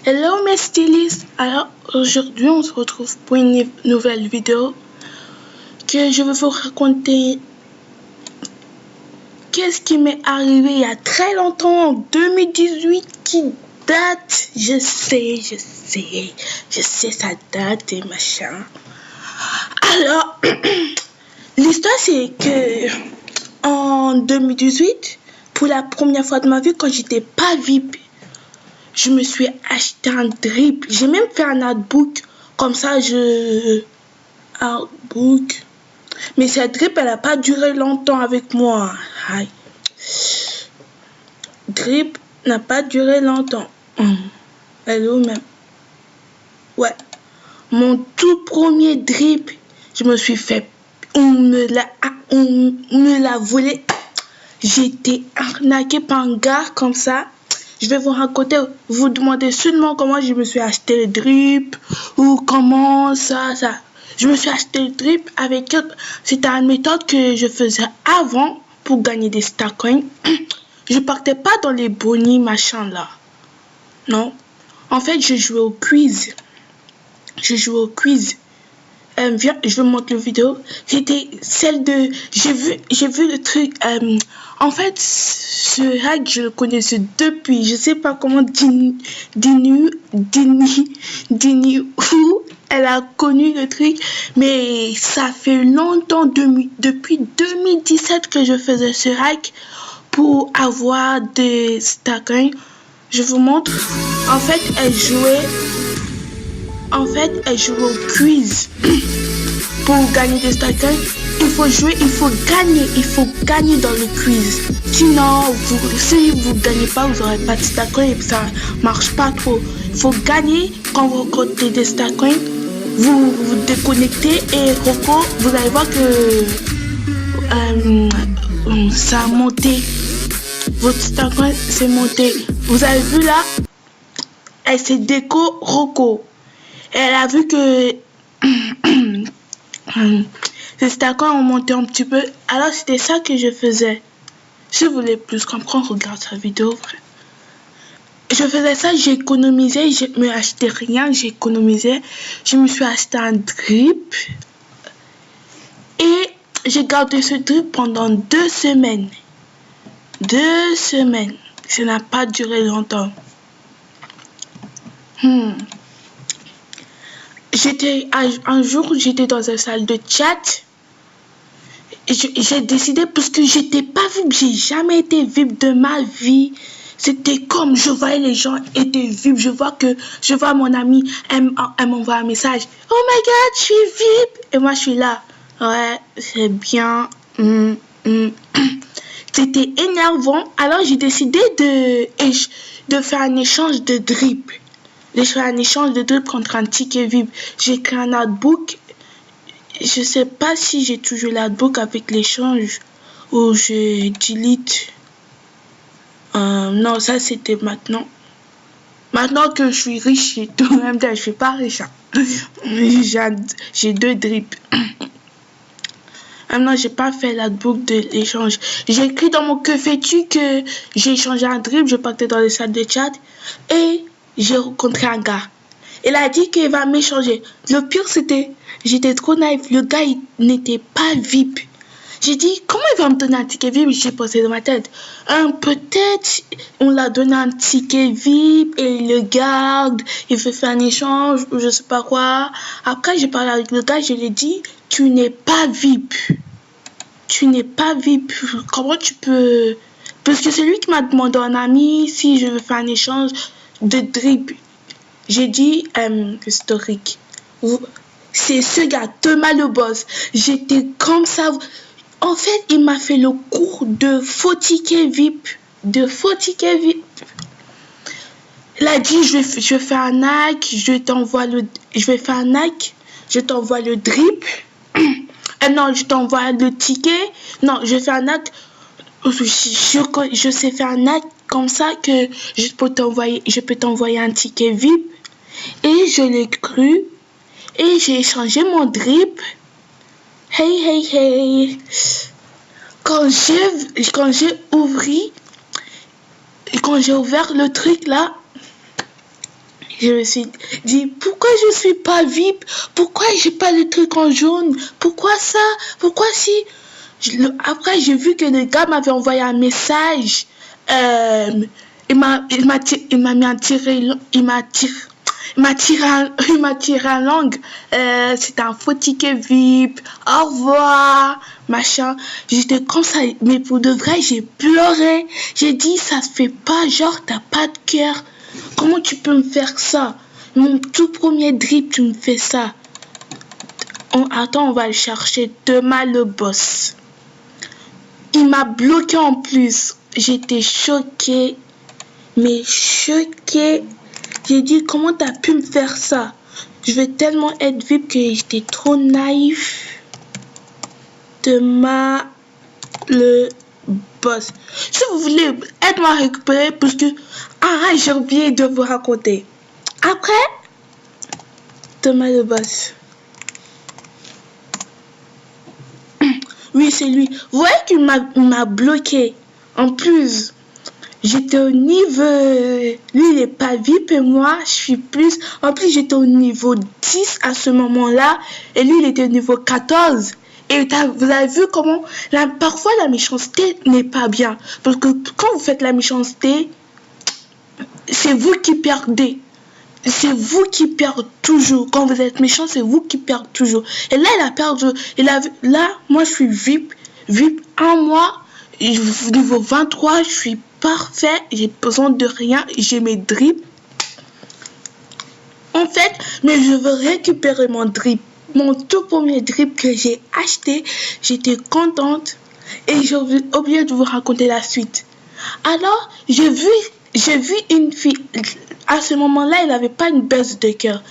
Hello mes stylistes, alors aujourd'hui on se retrouve pour une nouvelle vidéo que je vais vous raconter qu'est-ce qui m'est arrivé il y a très longtemps en 2018 qui date, je sais ça date et machin. Alors l'histoire c'est que en 2018 pour la première fois de ma vie quand j'étais pas VIP, je me suis acheté un drip. J'ai même fait un artbook. Comme ça, artbook. Mais cette drip, elle n'a pas duré longtemps avec moi. Aïe. Drip n'a pas duré longtemps. Elle est où même? Ouais. Mon tout premier drip, je me suis fait... On me l'a volé. J'ai été arnaqué par un gars comme ça. Je vais vous raconter, vous demandez seulement comment je me suis acheté le drip ou comment ça. Je me suis acheté le drip avec... C'était une méthode que je faisais avant pour gagner des star coins. Je partais pas dans les bonnies machin là. Non. En fait, je jouais au quiz. Viens, je vous montre la vidéo. C'était celle de... J'ai vu le truc... en fait, ce hack, je le connaissais depuis. Je sais pas comment Dini où elle a connu le truc. Mais ça fait longtemps, depuis 2017 que je faisais ce hack pour avoir des stacks. Je vous montre. En fait, elle jouait au quiz. Pour gagner des stacks, il faut gagner dans le quiz. Sinon, si vous gagnez pas, vous n'aurez pas de stacks et ça marche pas trop. Il faut gagner quand vous récoltez des stacks. Vous vous déconnectez et vous allez voir que ça a monté. Votre stack s'est monté. Vous avez vu là, elle s'est déco Rocco. Elle a vu que les stacks ont monté un petit peu. Alors c'était ça que je faisais. Si vous voulez plus comprendre, regarde sa vidéo. Je faisais ça, j'économisais, je me achetais rien, j'économisais. Je me suis acheté un drip. Et j'ai gardé ce drip pendant 2 semaines. 2 semaines. Ça n'a pas duré longtemps. Un jour, j'étais dans une salle de chat. J'ai décidé, parce que j'étais pas VIP, j'ai jamais été VIP de ma vie. C'était comme je voyais les gens étaient VIP. Je vois mon ami, elle m'envoie un message. Oh my god, je suis VIP. Et moi, je suis là. Ouais, c'est bien. C'était énervant. Alors, j'ai décidé de faire un échange de drip. Un échange de drip contre un ticket VIP. J'ai créé un artbook. Je sais pas si j'ai toujours l'artbook avec l'échange ou je delete. Non, ça c'était maintenant. Maintenant que je suis riche et tout, même temps, je suis pas riche. J'ai 2 drips. Maintenant, j'ai pas fait l'artbook de l'échange. J'ai écrit dans mon que fais-tu que j'ai échangé un drip. Je partais dans les salles de chat et j'ai rencontré un gars. Il a dit qu'il va m'échanger. Le pire, c'était, j'étais trop naïf. Le gars, il n'était pas VIP. J'ai dit, comment il va me donner un ticket VIP? J'ai pensé dans ma tête. Peut-être, on l'a donné un ticket VIP et il le garde. Il veut faire un échange ou je sais pas quoi. Après, j'ai parlé avec le gars, je lui ai dit, tu n'es pas VIP. Tu n'es pas VIP. Comment tu peux... Parce que c'est lui qui m'a demandé en ami si je veux faire un échange de drip. J'ai dit, historique. C'est ce gars, Thomas le boss. J'étais comme ça. En fait, il m'a fait le cours de faux tickets VIP. Il a dit, je vais faire un hack, je t'envoie le drip. Non, je t'envoie le ticket. Non, je fais un hack. Je sais faire un hack comme ça que je peux t'envoyer un ticket VIP. Et je l'ai cru. Et j'ai échangé mon drip. Hey. Quand j'ai ouvert le truc là, Je me suis dit, pourquoi je suis pas VIP? Pourquoi j'ai pas le truc en jaune? Pourquoi ça? Pourquoi si? Après, j'ai vu que le gars m'avait envoyé un message. Il m'a mis un tiré, il m'a tiré un langue. C'était un faux ticket VIP. Au revoir, machin. J'étais comme ça, mais pour de vrai, j'ai pleuré. J'ai dit, ça se fait pas, genre, t'as pas de cœur. Comment tu peux me faire ça? Mon tout premier drip, tu me fais ça. Attends, on va le chercher. Thomas le boss. Il m'a bloqué en plus. J'étais choquée. Mais choquée. J'ai dit, comment t'as pu me faire ça? Je vais tellement être VIP que j'étais trop naïf. Thomas le boss. Si vous voulez, aide-moi à récupérer parce que j'ai oublié de vous raconter. Après, Thomas le boss. Oui, c'est lui. Vous voyez qu'il m'a bloqué. En plus, j'étais au niveau... Lui, il n'est pas VIP et moi, je suis plus... En plus, j'étais au niveau 10 à ce moment-là. Et lui, il était au niveau 14. Et vous avez vu comment... Parfois, la méchanceté n'est pas bien. Parce que quand vous faites la méchanceté, c'est vous qui perdez. C'est vous qui perdez toujours. Quand vous êtes méchant, c'est vous qui perdez toujours. Et là, il a perdu. Là, moi, je suis VIP. VIP 1 mois. Niveau 23, je suis parfait. J'ai besoin de rien. J'ai mes drips. En fait, mais je veux récupérer mon drip. Mon tout premier drip que j'ai acheté. J'étais contente. Et j'ai oublié de vous raconter la suite. Alors, j'ai vu une fille. À ce moment-là, il n'avait pas une baisse de cœur.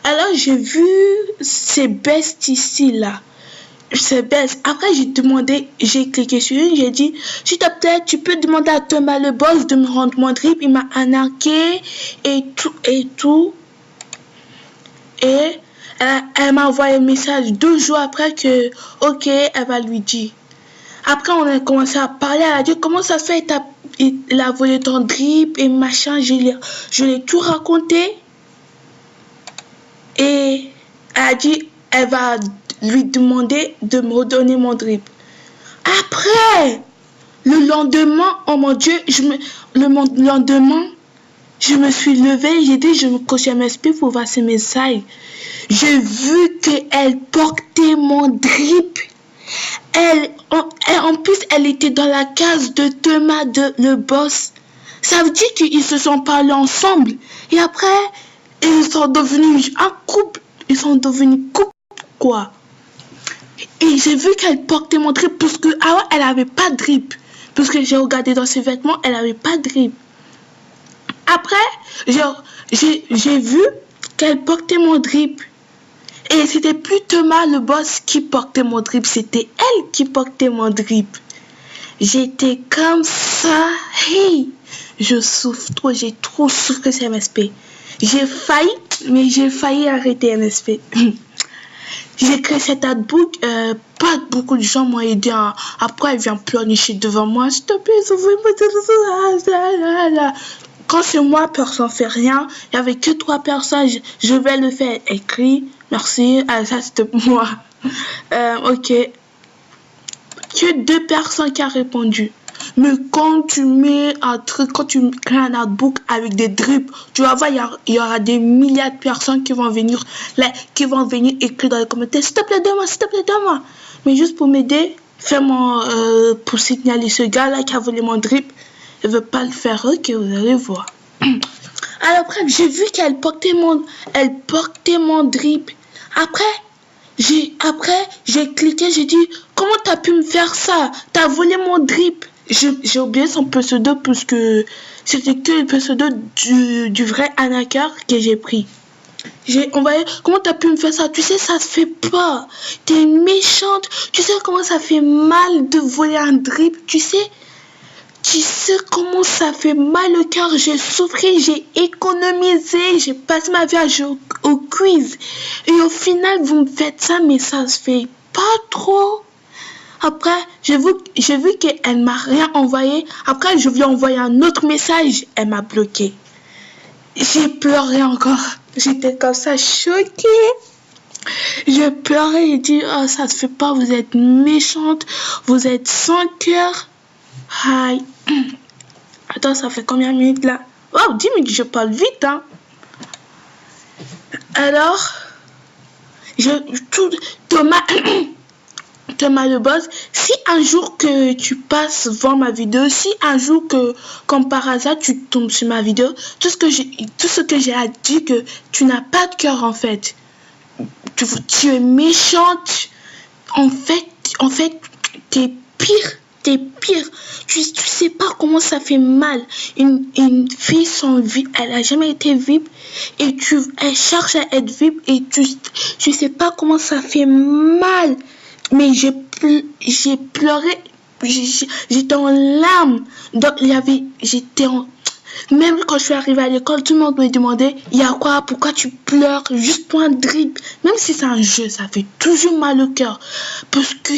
Alors, j'ai vu ces baisses ici, là. Ces baisses. Après, j'ai cliqué sur une, j'ai dit, s'il te plaît, tu peux demander à Thomas le boss de me rendre mon drip. Il m'a arnaqué et tout. Et elle m'a envoyé un message 2 jours après que, ok, elle va lui dire. Après, on a commencé à parler. Elle a dit, comment ça se fait? Il a volé ton drip et machin. Je l'ai tout raconté. Et elle a dit, elle va lui demander de me redonner mon drip. Après, le lendemain, oh mon Dieu, le lendemain, je me suis levée. J'ai dit, je me couche MSP pour voir ses messages. J'ai vu qu'elle portait mon drip. En plus, elle était dans la case de Thomas le boss. Ça veut dire qu'ils se sont parlé ensemble. Et après, ils sont devenus un couple. Ils sont devenus couple, quoi. Et j'ai vu qu'elle portait mon drip parce que avant, elle n'avait pas de drip. Parce que j'ai regardé dans ses vêtements, elle n'avait pas de drip. Après, j'ai vu qu'elle portait mon drip. Et c'était plus Thomas le boss qui portait mon drip, c'était elle qui portait mon drip. J'étais comme ça. Hey, je souffre trop, j'ai trop souffert sur MSP. J'ai failli arrêter MSP. J'ai créé cet adbook, pas beaucoup de gens m'ont aidé. Après, elle vient pleurnicher devant moi. S'il te plaît, quand c'est moi, personne ne fait rien. Il n'y avait que 3 personnes. Je vais le faire écrit. Merci. Ça, c'était moi. Ok. Que 2 personnes qui ont répondu. Mais quand tu mets un truc, quand tu crées un artbook avec des drips, tu vas voir, il y aura des milliards de personnes qui vont venir écrire dans les commentaires. S'il te plaît, donne-moi. Mais juste pour m'aider, pour signaler ce gars-là qui a volé mon drip. Je ne veux pas le faire, ok, vous allez voir. Alors bref, j'ai vu qu'elle portait mon drip. Après, j'ai cliqué, j'ai dit, comment t'as pu me faire ça? T'as volé mon drip. J'ai oublié son pseudo parce que c'était que le pseudo du vrai arnaqueur que j'ai pris. J'ai envoyé, comment t'as pu me faire ça? Tu sais, ça se fait pas. T'es méchante. Tu sais comment ça fait mal de voler un drip? Tu sais comment ça fait mal au cœur. J'ai souffert, j'ai économisé, j'ai passé ma vie à jouer au quiz. Et au final, vous me faites ça, mais ça se fait pas trop. Après, j'ai vu qu'elle m'a rien envoyé. Après, je lui ai envoyé un autre message. Elle m'a bloqué. J'ai pleuré encore. J'étais comme ça choquée. Je pleurais et dit, oh, ça se fait pas, vous êtes méchante, vous êtes sans cœur. Aïe. Attends, ça fait combien de minutes là? Oh, 10 minutes, je parle vite, hein. Alors, Thomas, Thomas le boss, si un jour que tu passes voir ma vidéo, si un jour que, comme par hasard, tu tombes sur ma vidéo, tout ce que j'ai à dire que tu n'as pas de cœur en fait. Tu es méchante. En fait, t'es pire. T'es pire. Tu sais pas comment ça fait mal. Une fille sans vie, elle a jamais été VIP et elle cherche à être VIP et tu sais pas comment ça fait mal. Mais j'ai pleuré, j'étais en larmes. Donc même quand je suis arrivée à l'école, tout le monde me demandait, il y a quoi, pourquoi tu pleures, juste pour un dribble. Même si c'est un jeu, ça fait toujours mal au cœur. Parce que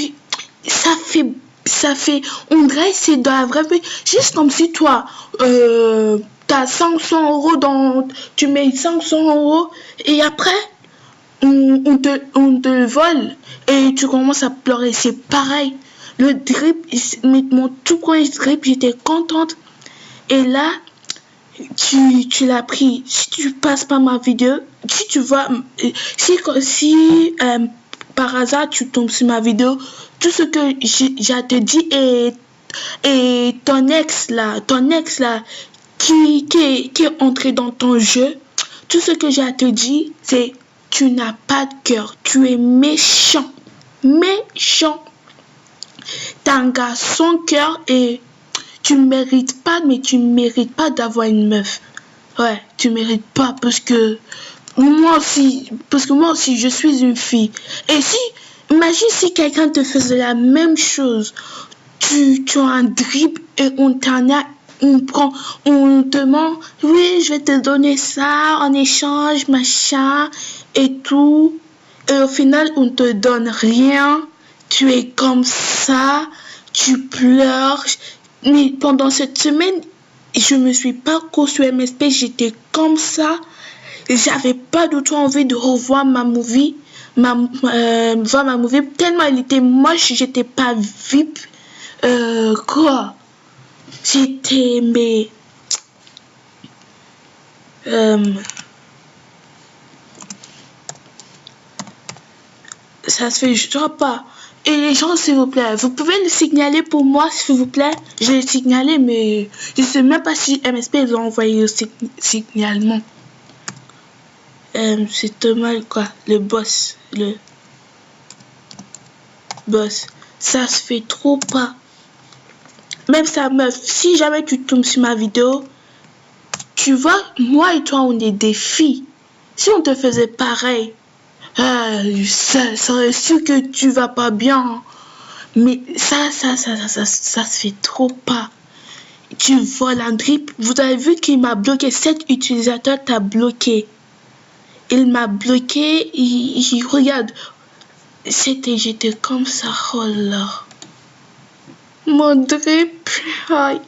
ça fait, on dirait que c'est dans la vraie vie. Juste comme si toi, t'as 500 € tu mets 500 € et après, on te vole et tu commences à pleurer. C'est pareil. Le dribble, mon tout premier dribble, j'étais contente. Et là, tu l'as pris. Si tu passes par ma vidéo, si tu vois, si par hasard tu tombes sur ma vidéo, tout ce que j'ai à te dire et ton ex là qui est entré dans ton jeu, tout ce que j'ai à te dire, c'est tu n'as pas de cœur, tu es méchant, méchant. T'as un gars sans cœur et tu mérites pas, mais tu mérites pas d'avoir une meuf. Ouais, tu mérites pas parce que moi aussi, je suis une fille. Et imagine si quelqu'un te faisait la même chose. Tu as un dribble et on te demande, oui, je vais te donner ça en échange, machin et tout. Et au final, on te donne rien. Tu es comme ça, tu pleures. Mais pendant cette semaine, je me suis pas construit MSP, j'étais comme ça. J'avais pas du tout envie de revoir ma movie, voir ma movie, tellement elle était moche, j'étais pas VIP. Quoi? J'étais, mais... ça se fait, je dois pas. Et les gens, s'il vous plaît, vous pouvez le signaler pour moi, s'il vous plaît. Je l'ai signalé, mais je sais même pas si MSP ils ont envoyé le signalement. C'est Thomas, quoi, le boss. Ça se fait trop pas. Même sa meuf, si jamais tu tombes sur ma vidéo, tu vois, moi et toi, on est des filles. Si on te faisait pareil, ça serait sûr que tu vas pas bien. Mais ça se fait trop pas. Tu voles un dribble. Vous avez vu qu'il m'a bloqué. Cet utilisateur t'a bloqué. Il m'a bloqué. Il regarde. J'étais comme ça. Oh là. Mon dribble. Aïe.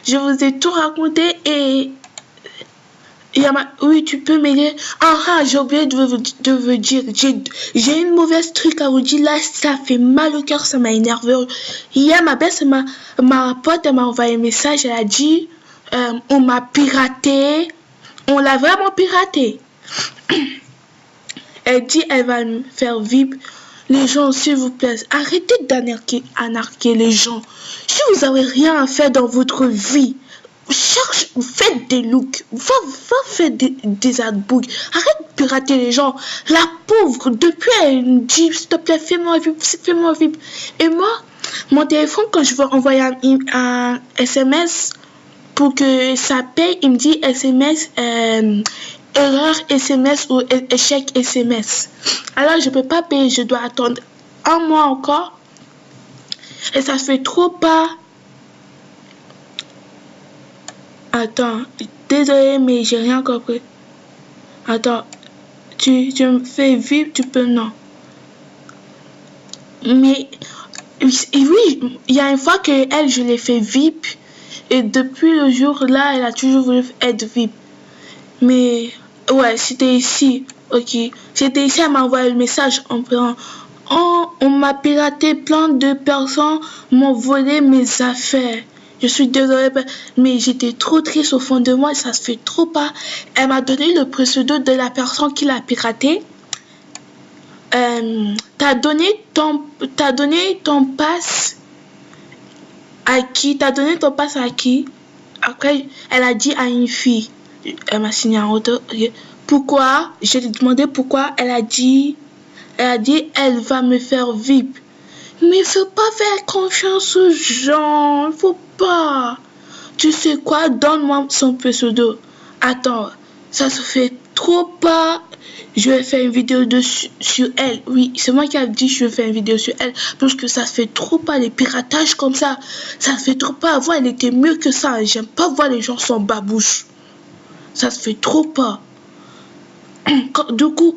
Je vous ai tout raconté et... Oui, tu peux m'aider. J'ai oublié de vous dire. J'ai une mauvaise truc à vous dire. Là, ça fait mal au cœur, ça m'a énervé. Hier, ma pote, elle m'a envoyé un message. Elle a dit, on m'a piraté. On l'a vraiment piraté. Elle dit, elle va me faire vivre. Les gens, s'il vous plaît, arrêtez d'anarquer les gens. Si vous avez rien à faire dans votre vie, faites des looks, va faire des adbooks, arrête de pirater les gens. La pauvre, depuis elle me dit, s'il te plaît, fais-moi vivre. Et moi, mon téléphone, quand je veux envoyer un SMS pour que ça paye, il me dit SMS, erreur SMS ou échec SMS. Alors je peux pas payer, je dois attendre un mois encore. Et ça fait trop pas. Attends, désolé, mais j'ai rien compris. Attends, tu me fais vivre, tu peux, non. Mais, oui, il y a une fois que je l'ai fait vivre, Et depuis le jour là, elle a toujours voulu être VIP. Mais ouais, c'était ici. Ok. C'était ici, elle m'a envoyé le message en plan. Oh, on m'a piraté, plein de personnes m'ont volé mes affaires. Je suis désolée, mais j'étais trop triste au fond de moi, ça se fait trop pas. Elle m'a donné le pseudo de la personne qui l'a piraté. T'as donné ton passe à qui? T'as donné ton passe à qui? Après, elle a dit à une fille. Elle m'a signé un retour. Pourquoi? Je lui ai demandé pourquoi. Elle va me faire VIP. Mais il faut pas faire confiance aux gens. Il faut pas. Tu sais quoi? Donne-moi son pseudo. Attends, ça se fait trop pas. Je vais faire une vidéo dessus sur elle. Oui, c'est moi qui ai dit que je vais faire une vidéo sur elle. Parce que ça se fait trop pas les piratages comme ça. Ça se fait trop pas. Avant, elle était mieux que ça. J'aime pas voir les gens sans babouche. Ça se fait trop pas. Du coup,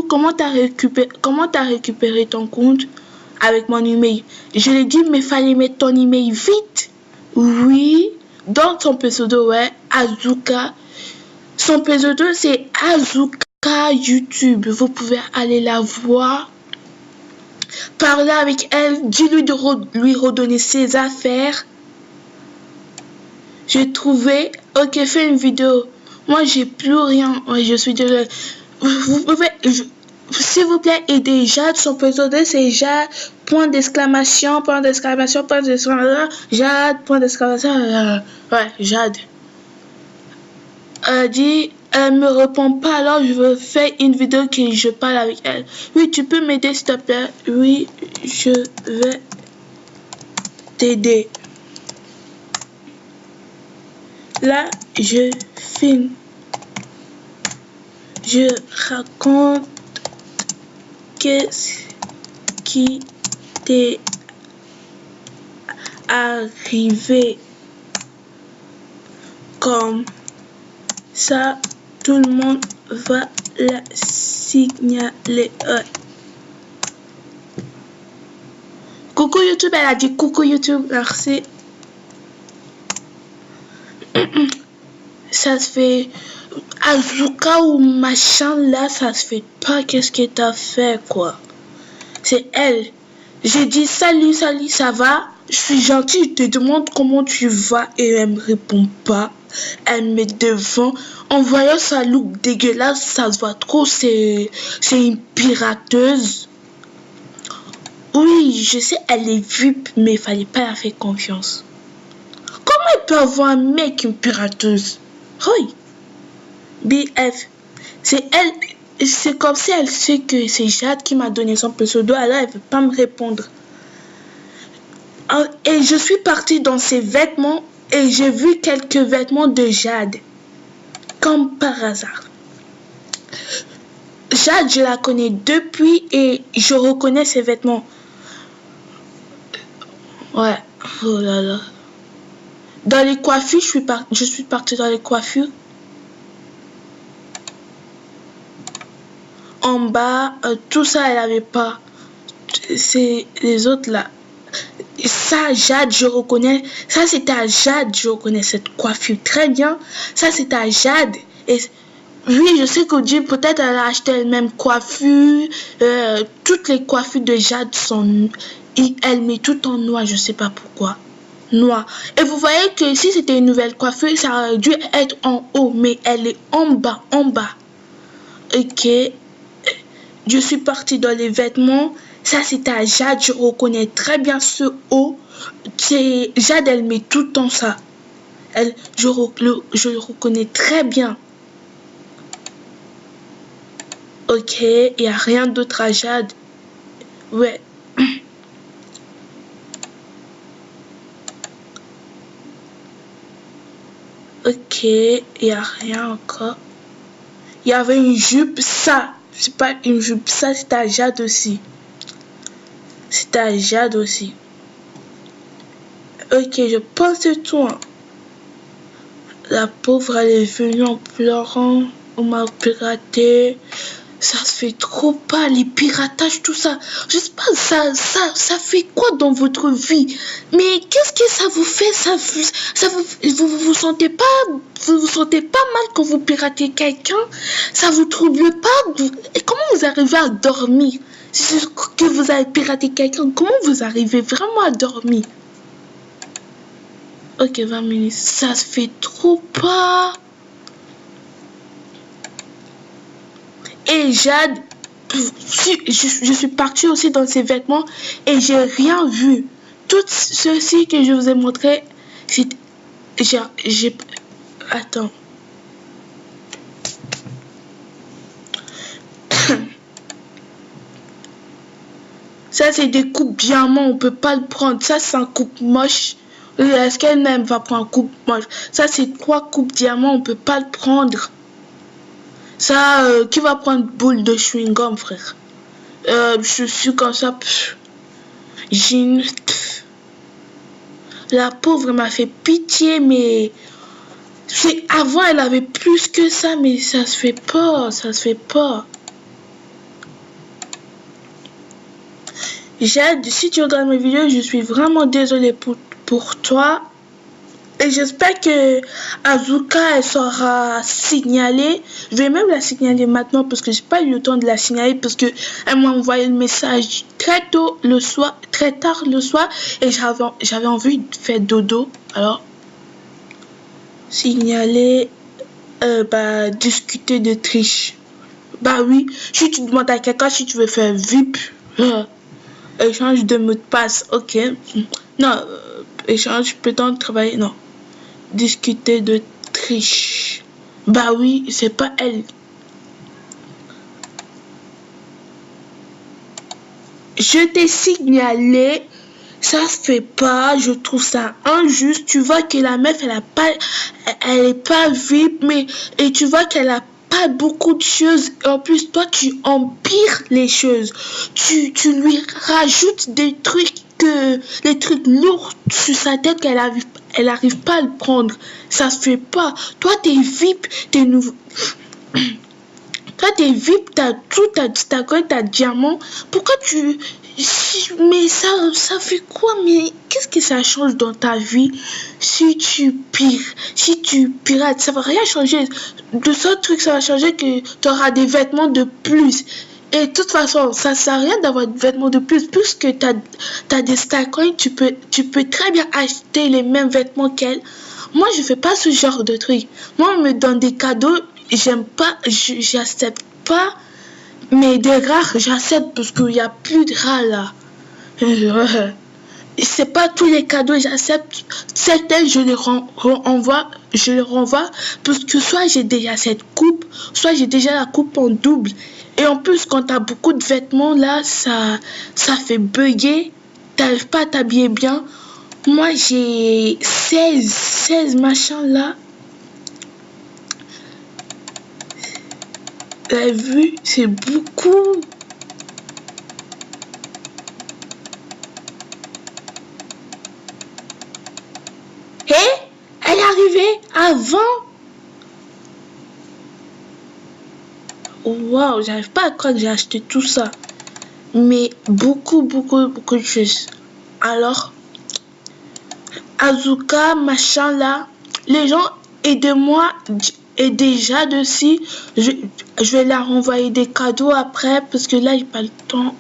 comment t'as récupéré ton compte avec mon email? Je l'ai dit, mais fallait mettre ton email vite. Oui, dans son pseudo, ouais, Azuka. Son pseudo, c'est Azuka YouTube. Vous pouvez aller la voir. Parler avec elle, dis-lui de lui redonner ses affaires. J'ai trouvé. Ok, fais une vidéo. Moi, j'ai plus rien. Ouais, je suis désolée. Vous pouvez. S'il vous plaît, aidez Jade. Son pseudo, c'est Jade. Point d'exclamation, point d'exclamation, point d'exclamation. Jade, point d'exclamation. Ouais, Jade. Elle dit. Elle me répond pas, alors je veux faire une vidéo que je parle avec elle. Oui, tu peux m'aider s'il te plaît. Oui, je vais t'aider. Là, je filme. Je raconte qu'est-ce qui t'est arrivé. Comme ça, tout le monde va la signaler. Coucou YouTube, elle a dit coucou YouTube, merci. Ça se fait. Azuka ou machin là, ça se fait pas. Qu'est-ce que t'as fait quoi? C'est elle. J'ai dit salut, salut, ça va? Je suis gentille, je te demande comment tu vas et elle me répond pas. Elle me met devant. En voyant sa look dégueulasse, ça se voit trop, c'est une pirateuse. Oui, je sais, elle est VIP, mais il fallait pas la faire confiance. Comment elle peut avoir un mec, une pirateuse? Oui. BF, c'est elle, c'est comme si elle sait que c'est Jade qui m'a donné son pseudo, alors elle veut pas me répondre. Et je suis partie dans ses vêtements et j'ai vu quelques vêtements de Jade, comme par hasard. Jade, je la connais depuis et je reconnais ses vêtements. Ouais, oh là là. Dans les coiffures, je suis partie dans les coiffures. En bas, tout ça, elle avait pas. C'est les autres là. Ça, Jade, je reconnais. Ça, c'était à Jade, je reconnais cette coiffure très bien. Ça, c'était à Jade. Et oui, je sais qu'Audrey, peut-être elle a acheté la même coiffure. Toutes les coiffures de Jade sont. Elle met tout en noir, je sais pas pourquoi. Noir. Et vous voyez que si c'était une nouvelle coiffure, ça aurait dû être en haut, mais elle est en bas, en bas. Ok. Je suis partie dans les vêtements. Ça, c'est à Jade. Je reconnais très bien ce haut. Jade, elle met tout le temps ça. Je le reconnais très bien. Ok, il n'y a rien d'autre à Jade. Ouais. Ok, il n'y a rien encore. Il y avait une jupe, ça. C'est pas une jupe, ça, c'est à Jade aussi. C'est à Jade aussi. Ok, je pense que tout. Hein. La pauvre, elle est venue en pleurant. On m'a piraté. Ça se fait trop pas, les piratages, tout ça. Je sais pas, ça fait quoi dans votre vie? Mais qu'est-ce que ça vous fait? Vous vous sentez pas mal quand vous piratez quelqu'un? Ça vous trouble pas? Et comment vous arrivez à dormir? Si c'est que vous avez piraté quelqu'un, comment vous arrivez vraiment à dormir? Ok, 20 minutes, ça se fait trop pas. Et Jade, je suis partie aussi dans ses vêtements et j'ai rien vu. Tout ceci que je vous ai montré, c'est... J'ai... Attends. Ça, c'est des coupes diamants, on peut pas le prendre. Ça, c'est un coupe moche. Est-ce qu'elle même va prendre un coupe moche? Ça, c'est 3 coupes diamants, on peut pas le prendre. Ça, qui va prendre boule de chewing-gum, frère? Je suis comme ça. J'ai La pauvre m'a fait pitié, mais... Avant, elle avait plus que ça, mais ça se fait pas, ça se fait pas. Jade, si tu regardes mes vidéos, je suis vraiment désolée pour toi. Et j'espère que Azuka, elle sera signalée. Je vais même la signaler maintenant parce que j'ai pas eu le temps de la signaler parce que elle m'a envoyé le message très tôt le soir, très tard le soir et j'avais envie de faire dodo. Alors, signaler, discuter de triche. Bah oui, si tu demandes à quelqu'un si tu veux faire VIP, échange de mot de passe, ok. Non, échange peut-on travailler, non. Discuter de triche. Bah oui, c'est pas elle. Je t'ai signalé, ça se fait pas, je trouve ça injuste. Tu vois que la meuf, elle est pas VIP, mais et tu vois qu'elle a pas beaucoup de choses. Et en plus, toi, tu empires les choses. Tu lui rajoutes des trucs les trucs lourds sur sa tête qu'elle arrive pas à le prendre. Ça se fait pas. Toi, t'es VIP, t'es nouveau. Toi, t'es VIP, t'as tout, t'as quoi, t'as diamant. Pourquoi tu... Mais ça fait quoi? Mais qu'est-ce que ça change dans ta vie si tu pirates? Ça va rien changer. De ce truc, ça va changer que tu auras des vêtements de plus. Et de toute façon, ça sert à rien d'avoir des vêtements de plus. Puisque tu as des Starcoins, tu peux très bien acheter les mêmes vêtements qu'elle. Moi, je fais pas ce genre de truc. Moi, on me donne des cadeaux, j'aime pas, j'accepte pas. Mais des rares, j'accepte parce qu'il n'y a plus de rares là. C'est pas tous les cadeaux j'accepte. Certains, je les renvoie parce que soit j'ai déjà cette coupe, soit j'ai déjà la coupe en double. Et en plus, quand tu as beaucoup de vêtements là, ça fait bugger. T'arrives pas à t'habiller bien. Moi, j'ai 16 machins là. La vue, c'est beaucoup. Et elle est arrivée avant. Waouh, j'arrive pas à croire que j'ai acheté tout ça. Mais beaucoup de choses. Alors, Azuka, machin là, les gens, aidez-moi. Et déjà dessus, je vais leur renvoyer des cadeaux après parce que là, j'ai pas le temps.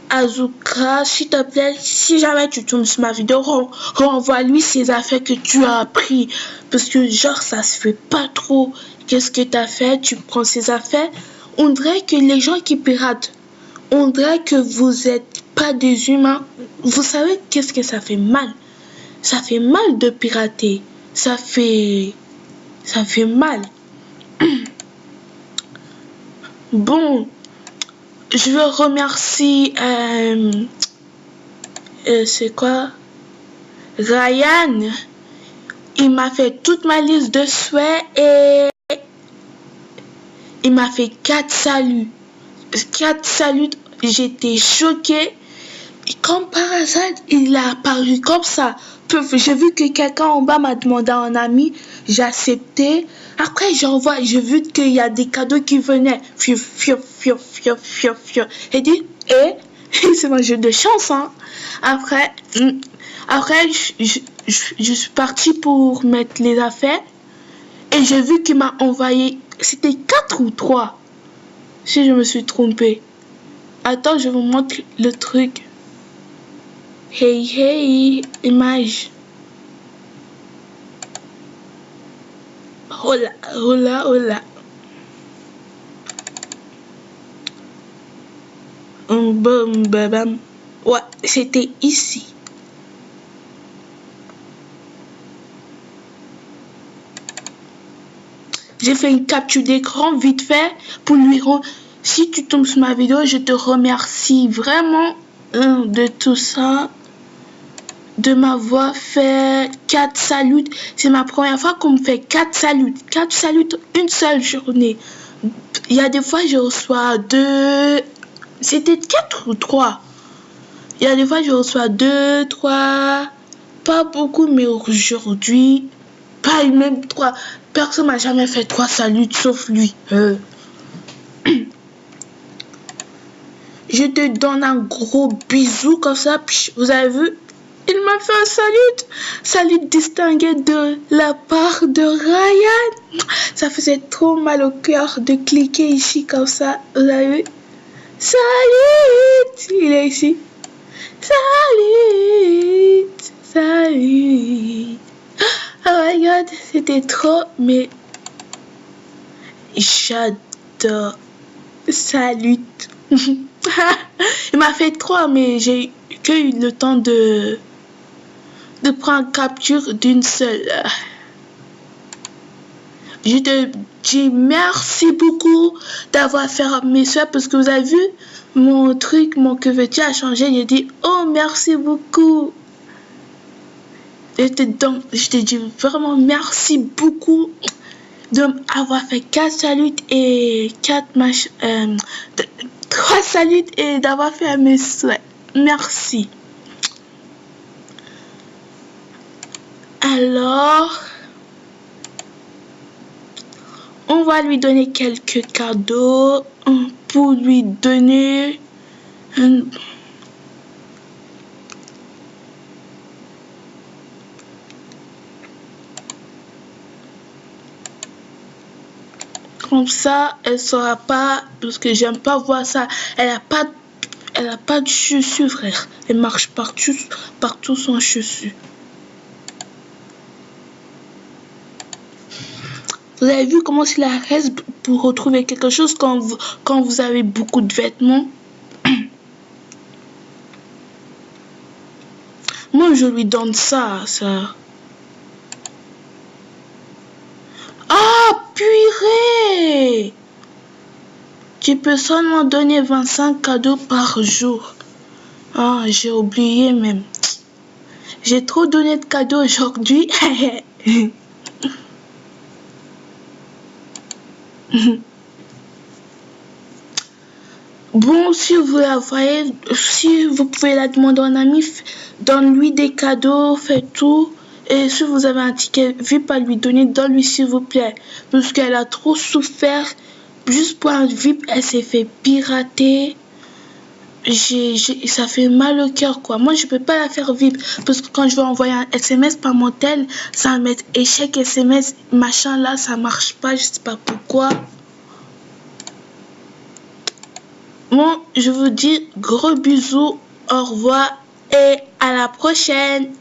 Azuka, s'il te plaît, si jamais tu tombes sur ma vidéo, renvoie-lui ces affaires que tu as pris. Parce que genre, ça se fait pas trop. Qu'est-ce que tu as fait? Tu prends ces affaires. On dirait que les gens qui piratent, on dirait que vous êtes pas des humains. Vous savez qu'est-ce que ça fait mal? Ça fait mal de pirater. Ça fait mal. Bon, je veux remercier c'est quoi? Ryan. Il m'a fait toute ma liste de souhaits et il m'a fait 4 saluts. 4 saluts, j'étais choquée. Et comme par hasard, il a apparu comme ça. J'ai vu que quelqu'un en bas m'a demandé un ami. j'ai accepté. Après, j'ai vu qu'il y a des cadeaux qui venaient. Fiu, fiu, fiu, fiu, fiu, fiu. J'ai dit, c'est mon jeu de chance, hein. Après, je suis partie pour mettre les affaires. Et j'ai vu qu'il m'a envoyé, c'était 4 ou 3. Si je me suis trompée. Attends, je vous montre le truc. Hey, hey, image. Oh là, oh là, oh là. Bam, bam, bam. Ouais, c'était ici. J'ai fait une capture d'écran vite fait pour lui rendre. Si tu tombes sur ma vidéo, je te remercie vraiment de tout ça, de m'avoir fait 4 saluts. C'est ma première fois qu'on me fait 4 saluts. 4 saluts une seule journée. Il y a des fois, je reçois 2. C'était 4 ou 3. Il y a des fois, je reçois 2, 3. Pas beaucoup, mais aujourd'hui, pas même 3. Personne m'a jamais fait 3 saluts sauf lui. Je te donne un gros bisou comme ça. Vous avez vu? Il m'a fait un salut. Salut distingué de la part de Ryan. Ça faisait trop mal au cœur de cliquer ici comme ça. Vous avez vu? Salut. Il est ici. Salut. Salut. Oh my god, c'était trop, mais j'adore. Salut. Il m'a fait 3, mais j'ai que eu le temps de prendre capture d'une seule. Je te dis merci beaucoup d'avoir fait mes soeurs parce que vous avez vu mon truc, mon que veux-tu a changé. J'ai dit oh merci beaucoup. Je te dis vraiment merci beaucoup d'avoir fait 4 saluts et 3 saluts et d'avoir fait mes souhaits. Merci. Alors, on va lui donner quelques cadeaux pour lui donner comme ça, elle saura pas, parce que j'aime pas voir ça. Elle a pas de chaussures, frère. Elle marche partout sans chaussures. Vous avez vu comment c'est la reste pour retrouver quelque chose quand vous avez beaucoup de vêtements? Moi, je lui donne ça. Ah, purée! Tu peux seulement donner 25 cadeaux par jour. Ah, j'ai oublié même. J'ai trop donné de cadeaux aujourd'hui. Bon, si vous la voyez, si vous pouvez la demander à un ami, donne-lui des cadeaux, faites tout. Et si vous avez un ticket VIP à lui donner, donne-lui s'il vous plaît. Parce qu'elle a trop souffert. Juste pour un VIP, elle s'est fait pirater. Ça fait mal au cœur, quoi. Moi, je peux pas la faire VIP. Parce que quand je vais envoyer un SMS par mon tel, ça va mettre échec SMS, machin là, ça marche pas, je sais pas pourquoi. Bon, je vous dis gros bisous, au revoir et à la prochaine.